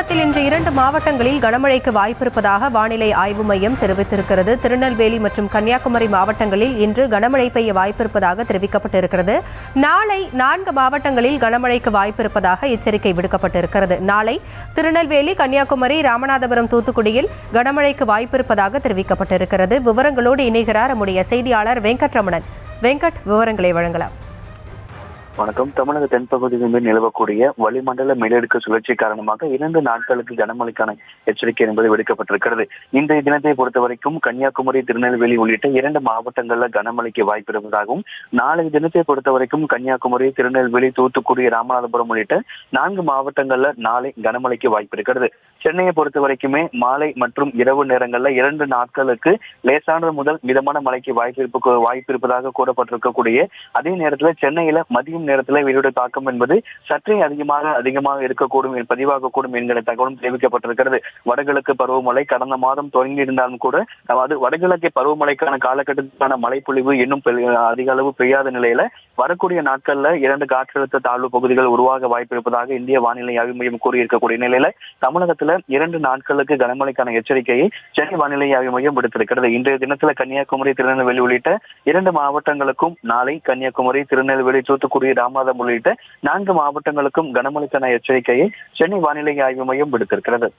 தமிழகத்தில் இன்று 2 மாவட்டங்களில் கனமழைக்கு வாய்ப்பிருப்பதாக வானிலை ஆய்வு மையம் தெரிவித்திருக்கிறது. திருநெல்வேலி மற்றும் கன்னியாகுமரி மாவட்டங்களில் இன்று கனமழை பெய்ய வாய்ப்பிருப்பதாக தெரிவிக்கப்பட்டிருக்கிறது. நாளை 4 மாவட்டங்களில் கனமழைக்கு வாய்ப்பிருப்பதாக எச்சரிக்கை விடுக்கப்பட்டிருக்கிறது. நாளை திருநெல்வேலி, கன்னியாகுமரி, ராமநாதபுரம், தூத்துக்குடியில் கனமழைக்கு வாய்ப்பிருப்பதாக தெரிவிக்கப்பட்டிருக்கிறது. விவரங்களோடு இணைகிறார் நம்முடைய செய்தியாளர் வெங்கட்ரமணன். வெங்கட், விவரங்களை வழங்கலாம். வணக்கம். தமிழக தென்பகுதியில் மேல் நிலவக்கூடிய வளிமண்டல மேலடுக்கு சுழற்சி காரணமாக 2 நாட்களுக்கு கனமழைக்கான எச்சரிக்கை என்பது விடுக்கப்பட்டிருக்கிறது. இன்றைய தினத்தை பொறுத்தவரைக்கும் கன்னியாகுமரி, திருநெல்வேலி உள்ளிட்ட 2 மாவட்டங்களில் கனமழைக்கு வாய்ப்பு இருப்பதாகவும், நாளைய தினத்தை பொறுத்தவரைக்கும் கன்னியாகுமரி, திருநெல்வேலி, தூத்துக்குடி, ராமநாதபுரம் உள்ளிட்ட 4 மாவட்டங்களில் நாளை கனமழைக்கு வாய்ப்பு இருக்கிறது. சென்னையை பொறுத்த வரைக்குமே மாலை மற்றும் இரவு நேரங்களில் 2 நாட்களுக்கு லேசானது முதல் மிதமான மழைக்கு வாய்ப்பு இருப்பதாக கூறப்பட்டிருக்கக்கூடிய அதே நேரத்தில் சென்னையில மதியம் நேரத்தில் வெயிலுடைய தாக்கம் என்பது சற்றே அதிகமாக இருக்கக்கூடும், பதிவாகக்கூடும் என்கிற தகவலும் தெரிவிக்கப்பட்டிருக்கிறது. வடகிழக்கு பருவமழை கடந்த மாதம் தொடங்கி இருந்தாலும் கூட அது வடகிழக்கு பருவமழைக்கான காலகட்டத்திற்கான மழைப்பொழிவு இன்னும் அதிக அளவு பெய்யாத நிலையில வரக்கூடிய நாட்கள்ல 2 காற்றழுத்த தாழ்வு பகுதிகள் உருவாக வாய்ப்பு இருப்பதாக இந்திய வானிலை ஆய்வு மையம் கூறியிருக்கக்கூடிய நிலையில தமிழகத்துல 2 நாட்களுக்கு கனமழைக்கான எச்சரிக்கையை சென்னை வானிலை ஆய்வு மையம் விடுத்திருக்கிறது. இன்றைய தினத்துல கன்னியாகுமரி, திருநெல்வேலி உள்ளிட்ட 2 மாவட்டங்களுக்கும், நாளை கன்னியாகுமரி, திருநெல்வேலி, தூத்துக்குடி, ராமநாதபுரம் உள்ளிட்ட 4 மாவட்டங்களுக்கும் கனமழைக்கான எச்சரிக்கையை சென்னை வானிலை ஆய்வு மையம் விடுத்திருக்கிறது.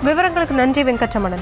விவரங்களுக்கு நன்றி வெங்கட்ரமணன்.